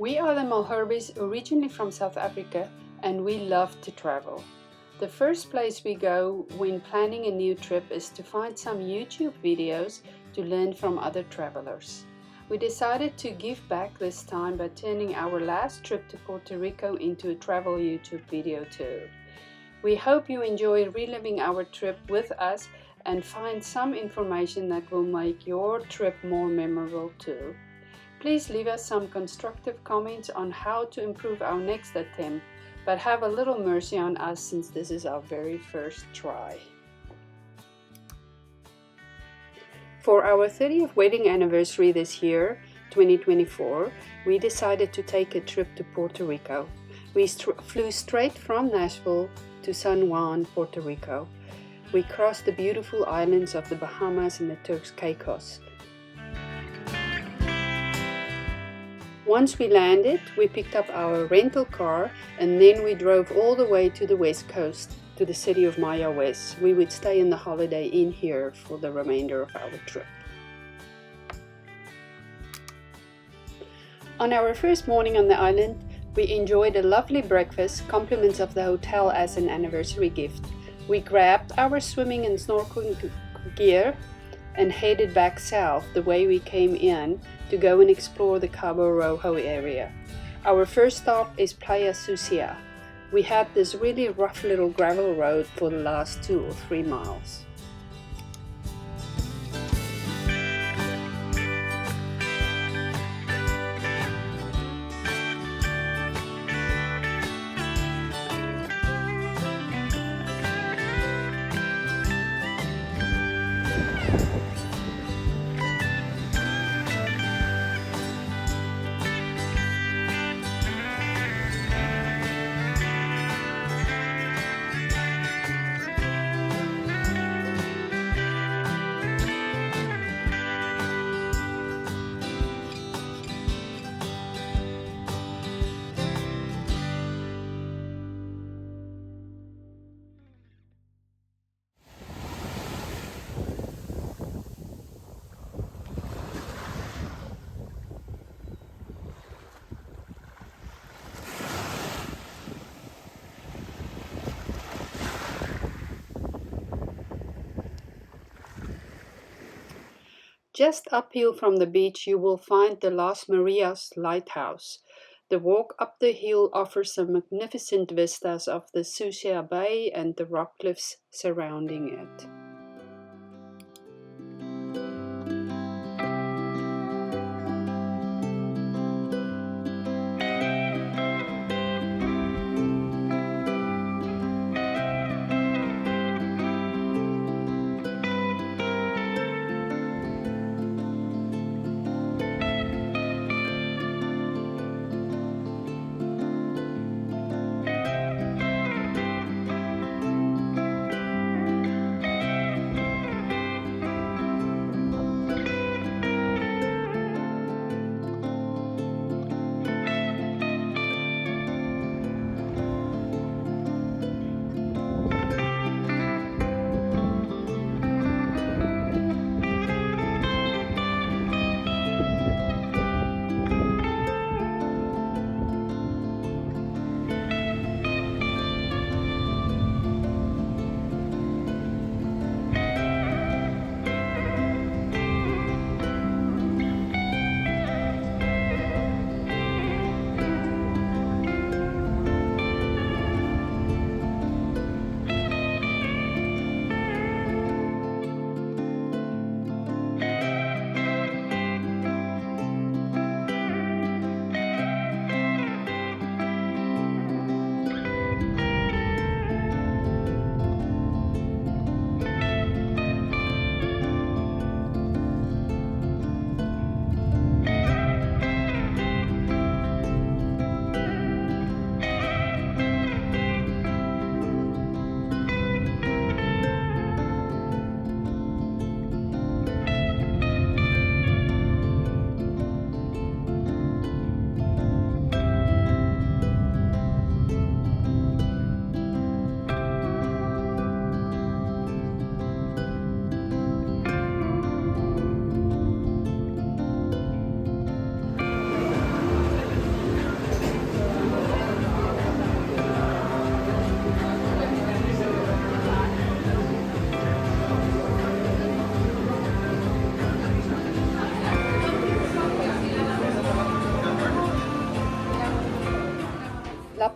We are the Malherbes, originally from South Africa, and we love to travel. The first place we go when planning a new trip is to find some YouTube videos to learn from other travelers. We decided to give back this time by turning our last trip to Puerto Rico into a travel YouTube video too. We hope you enjoy reliving our trip with us and find some information that will make your trip more memorable too. Please leave us some constructive comments on how to improve our next attempt, but have a little mercy on us since this is our very first try. For our 30th wedding anniversary this year, 2024, we decided to take a trip to Puerto Rico. We flew straight from Nashville to San Juan, Puerto Rico. We crossed the beautiful islands of the Bahamas and the Turks Caicos. Once we landed, we picked up our rental car and then we drove all the way to the west coast to the city of Mayagüez. We would stay in the Holiday Inn here for the remainder of our trip. On our first morning on the island, we enjoyed a lovely breakfast, compliments of the hotel as an anniversary gift. We grabbed our swimming and snorkeling gear and headed back south the way we came in to go and explore the Cabo Rojo area. Our first stop is Playa Sucia. We had this really rough little gravel road for the last 2 or 3 miles. Just uphill from the beach you will find the Las Marias Lighthouse. The walk up the hill offers some magnificent vistas of the Sucia Bay and the rock cliffs surrounding it.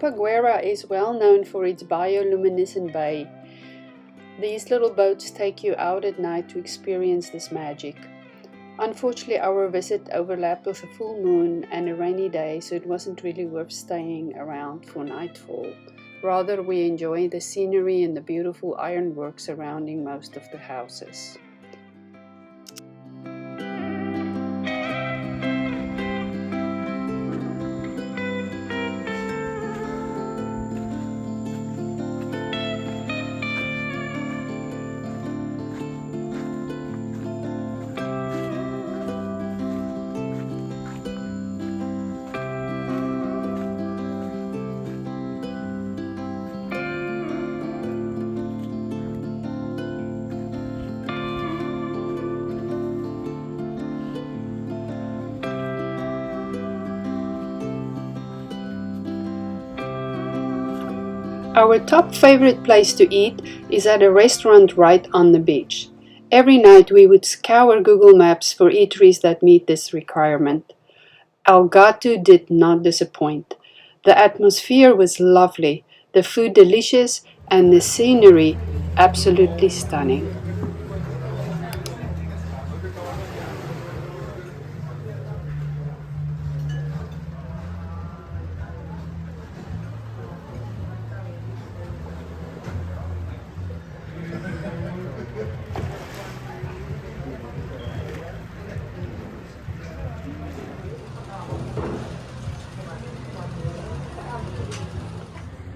Guera is well known for its bioluminescent bay. These little boats take you out at night to experience this magic. Unfortunately, our visit overlapped with a full moon and a rainy day, so it wasn't really worth staying around for nightfall. Rather, we enjoyed the scenery and the beautiful ironwork surrounding most of the houses. Our top favorite place to eat is at a restaurant right on the beach. Every night we would scour Google Maps for eateries that meet this requirement. GAto did not disappoint. The atmosphere was lovely, the food delicious, and the scenery absolutely stunning.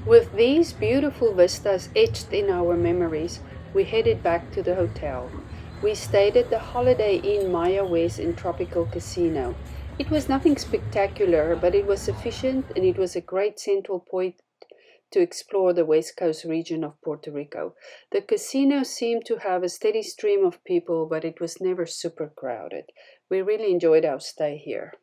With these beautiful vistas etched in our memories, we headed back to the hotel. We stayed at the Holiday Inn Mayagüez in Tropical Casino. It was nothing spectacular, but it was sufficient, and it was a great central point to explore the west coast region of Puerto Rico. The casino seemed to have a steady stream of people, but it was never super crowded. We really enjoyed our stay here.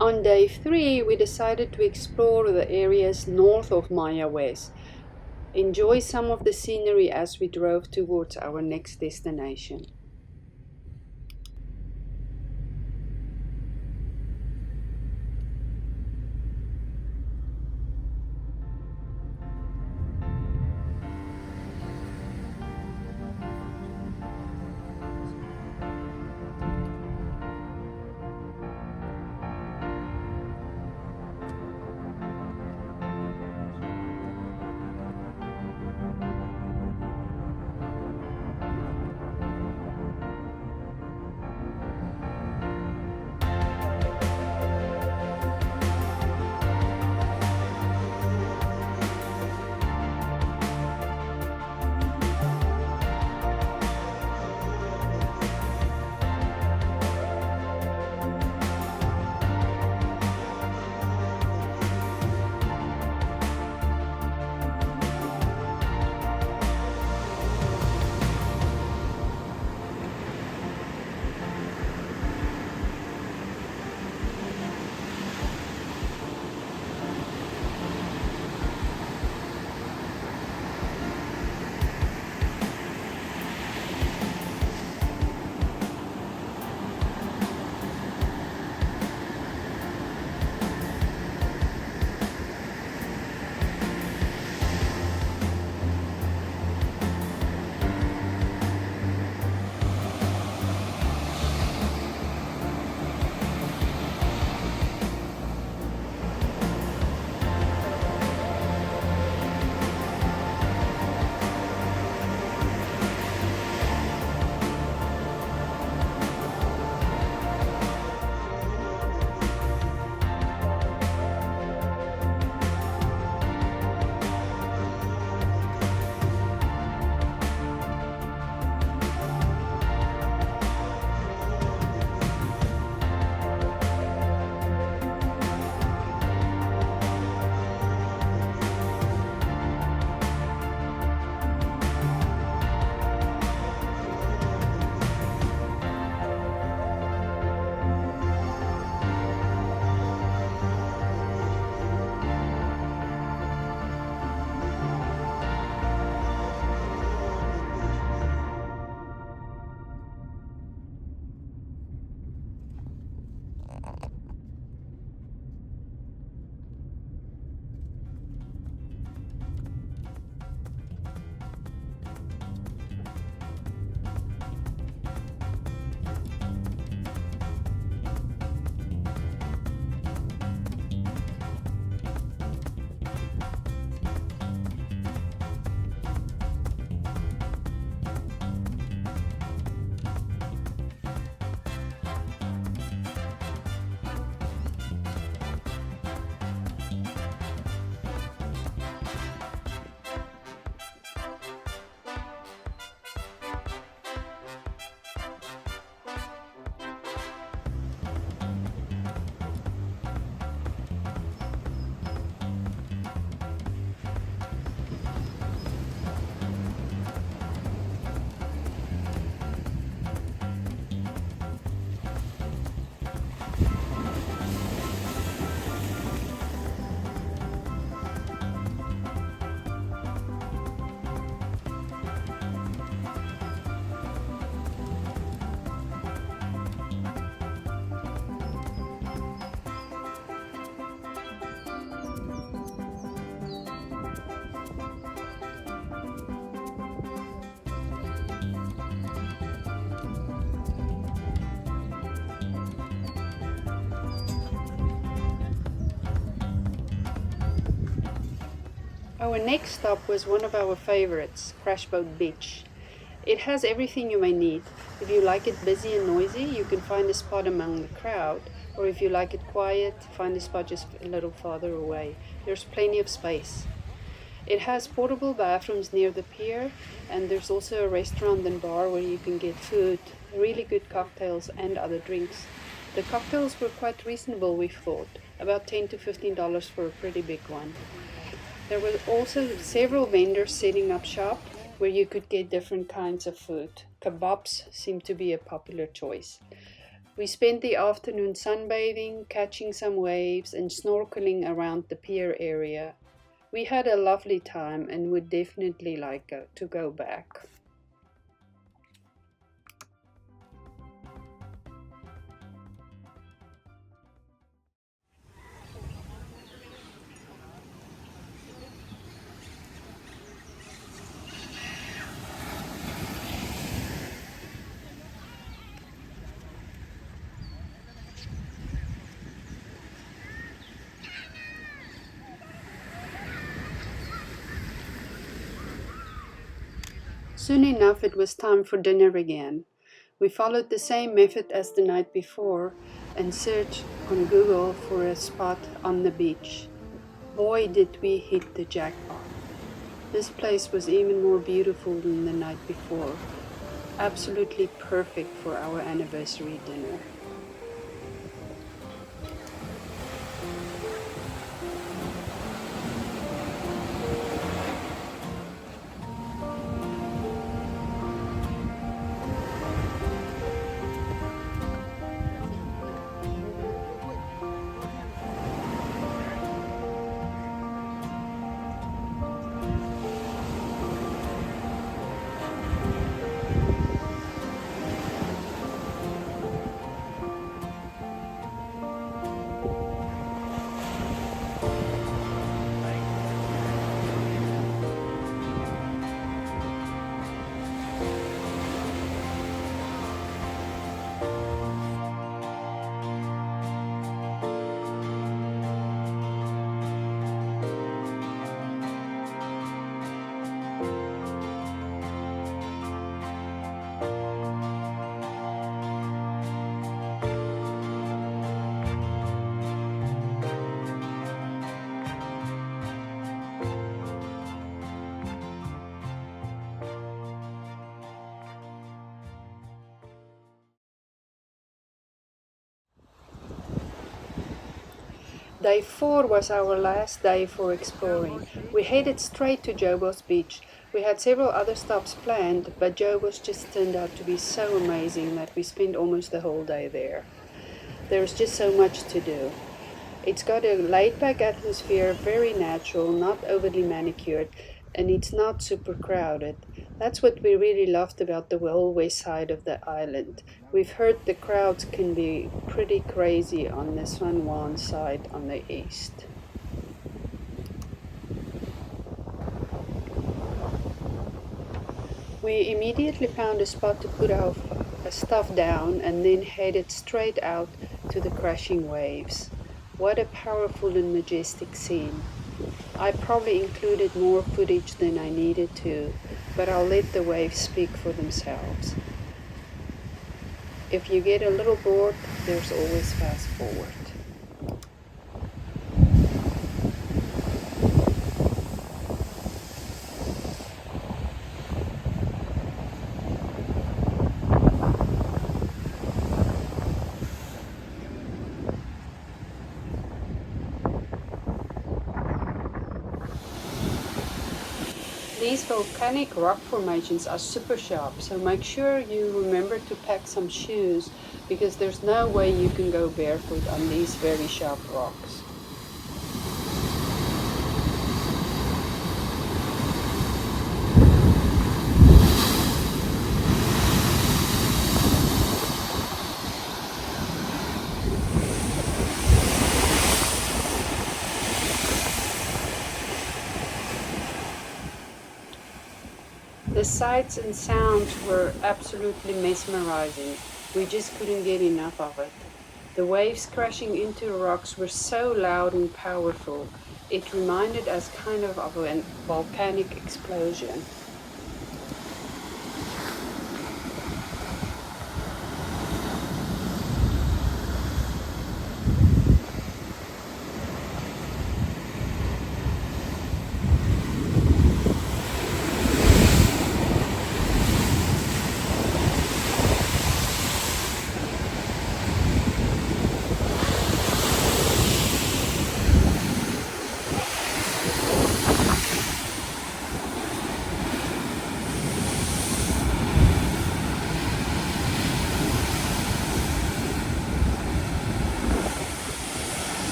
On day 3, we decided to explore the areas north of Mayagüez. Enjoy some of the scenery as we drove towards our next destination. Our next stop was one of our favorites, Crashboat Beach. It has everything you may need. If you like it busy and noisy, you can find a spot among the crowd, or if you like it quiet, find a spot just a little farther away. There's plenty of space. It has portable bathrooms near the pier, and there's also a restaurant and bar where you can get food, really good cocktails and other drinks. The cocktails were quite reasonable, we thought, about $10 to $15 for a pretty big one. There were also several vendors setting up shop where you could get different kinds of food. Kebabs seemed to be a popular choice. We spent the afternoon sunbathing, catching some waves, and snorkeling around the pier area. We had a lovely time and would definitely like to go back. Soon enough it was time for dinner again. We followed the same method as the night before and searched on Google for a spot on the beach. Boy, did we hit the jackpot. This place was even more beautiful than the night before. Absolutely perfect for our anniversary dinner. Day 4 was our last day for exploring. We headed straight to Jobos Beach. We had several other stops planned, but Jobos just turned out to be so amazing that we spent almost the whole day there. There's just so much to do. It's got a laid-back atmosphere, very natural, not overly manicured, and it's not super crowded. That's what we really loved about the whole west side of the island. We've heard the crowds can be pretty crazy on the San Juan side on the east. We immediately found a spot to put our stuff down and then headed straight out to the crashing waves. What a powerful and majestic scene. I probably included more footage than I needed to, but I'll let the waves speak for themselves. If you get a little bored, there's always fast forward. These volcanic rock formations are super sharp, so make sure you remember to pack some shoes because there's no way you can go barefoot on these very sharp rocks. The sights and sounds were absolutely mesmerizing. We just couldn't get enough of it. The waves crashing into the rocks were so loud and powerful. It reminded us kind of a volcanic explosion.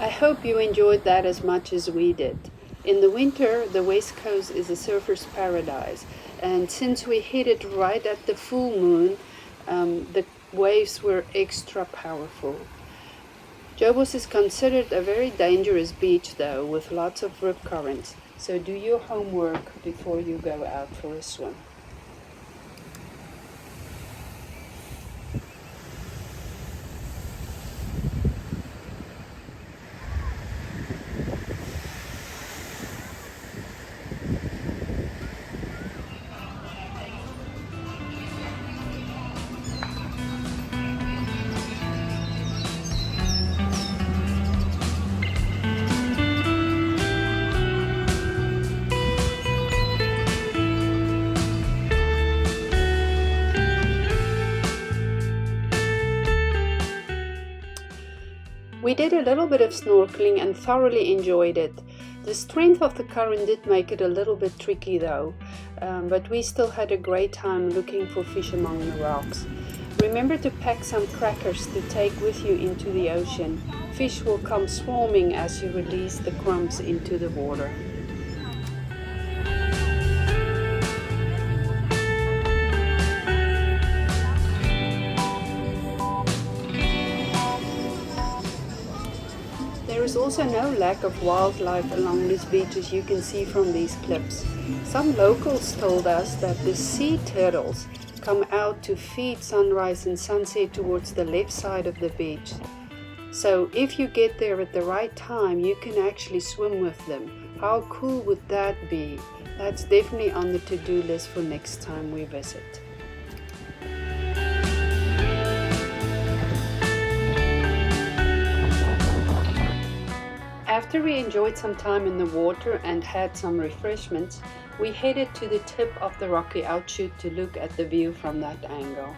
I hope you enjoyed that as much as we did. In the winter, the West Coast is a surfer's paradise, and since we hit it right at the full moon, the waves were extra powerful. Jobos is considered a very dangerous beach though, with lots of rip currents, so do your homework before you go out for a swim. We did a little bit of snorkeling and thoroughly enjoyed it. The strength of the current did make it a little bit tricky though, but we still had a great time looking for fish among the rocks. Remember to pack some crackers to take with you into the ocean. Fish will come swarming as you release the crumbs into the water. There is also no lack of wildlife along this beach, as you can see from these clips. Some locals told us that the sea turtles come out to feed sunrise and sunset towards the left side of the beach. So if you get there at the right time, you can actually swim with them. How cool would that be? That's definitely on the to-do list for next time we visit. After we enjoyed some time in the water and had some refreshments, we headed to the tip of the rocky outshoot to look at the view from that angle.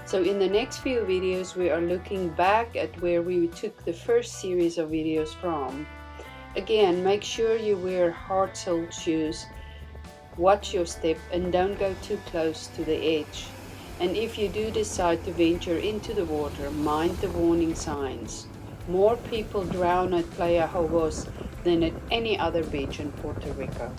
So in the next few videos we are looking back at where we took the first series of videos from. Again, make sure you wear hard-soled shoes, watch your step and don't go too close to the edge. And if you do decide to venture into the water, mind the warning signs. More people drown at Playa Jobos than at any other beach in Puerto Rico.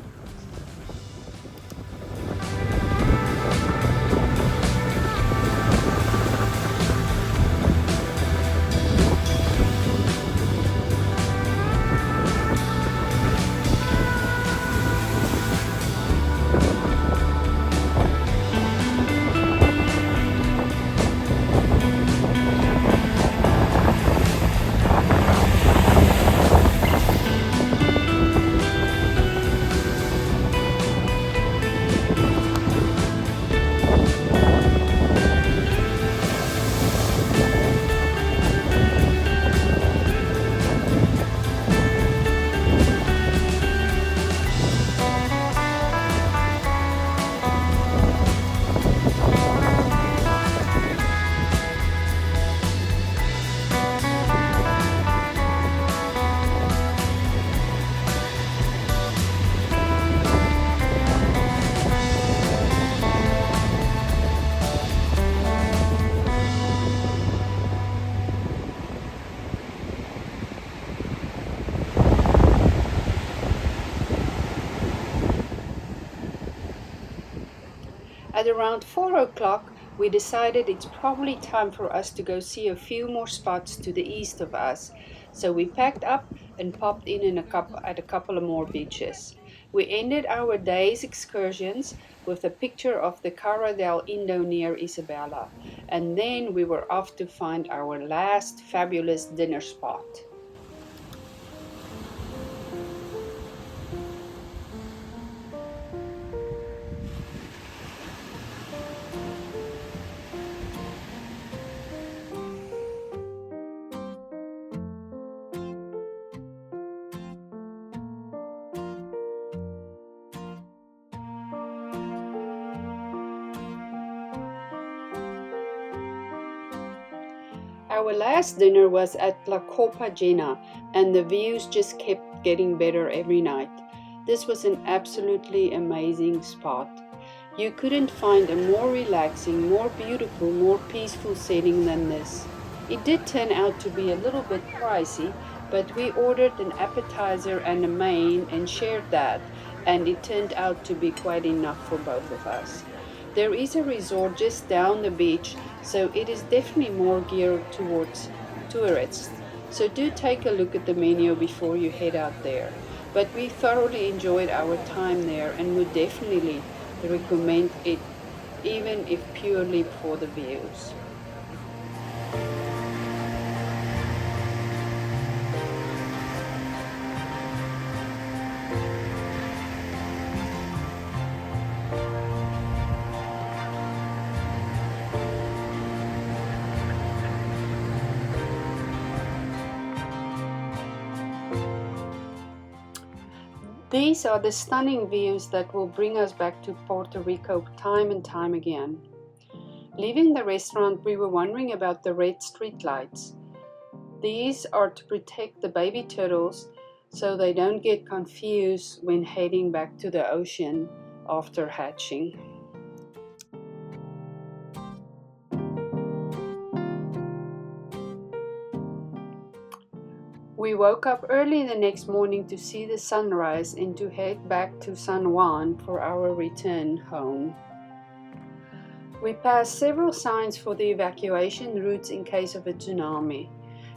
At around 4 o'clock, we decided it's probably time for us to go see a few more spots to the east of us. So we packed up and popped in at a couple of more beaches. We ended our day's excursions with a picture of the Cara Del Indio near Isabela. And then we were off to find our last fabulous dinner spot. Our last dinner was at La Copa, Llenna, and the views just kept getting better every night. This was an absolutely amazing spot. You couldn't find a more relaxing, more beautiful, more peaceful setting than this. It did turn out to be a little bit pricey, but we ordered an appetizer and a main and shared that, and it turned out to be quite enough for both of us. There is a resort just down the beach, so it is definitely more geared towards tourists. So do take a look at the menu before you head out there. But we thoroughly enjoyed our time there and would definitely recommend it, even if purely for the views. These are the stunning views that will bring us back to Puerto Rico time and time again. Leaving the restaurant, we were wondering about the red street lights. These are to protect the baby turtles so they don't get confused when heading back to the ocean after hatching. We woke up early the next morning to see the sunrise and to head back to San Juan for our return home. We passed several signs for the evacuation routes in case of a tsunami.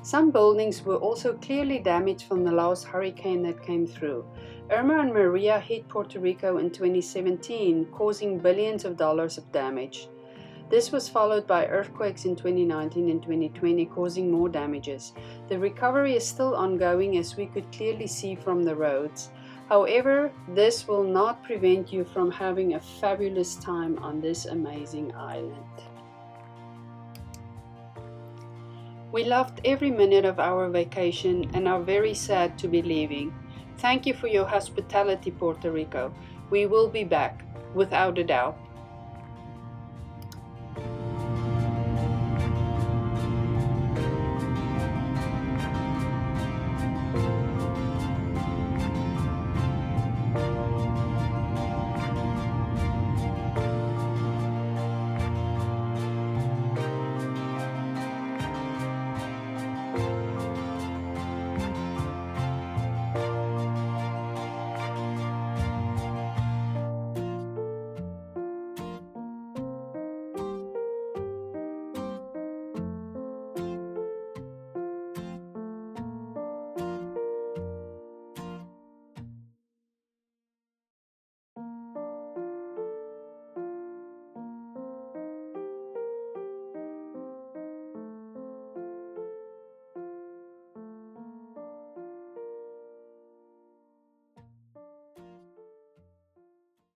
Some buildings were also clearly damaged from the last hurricane that came through. Irma and Maria hit Puerto Rico in 2017, causing billions of dollars of damage. This was followed by earthquakes in 2019 and 2020, causing more damages. The recovery is still ongoing, as we could clearly see from the roads. However, this will not prevent you from having a fabulous time on this amazing island. We loved every minute of our vacation and are very sad to be leaving. Thank you for your hospitality, Puerto Rico. We will be back, without a doubt.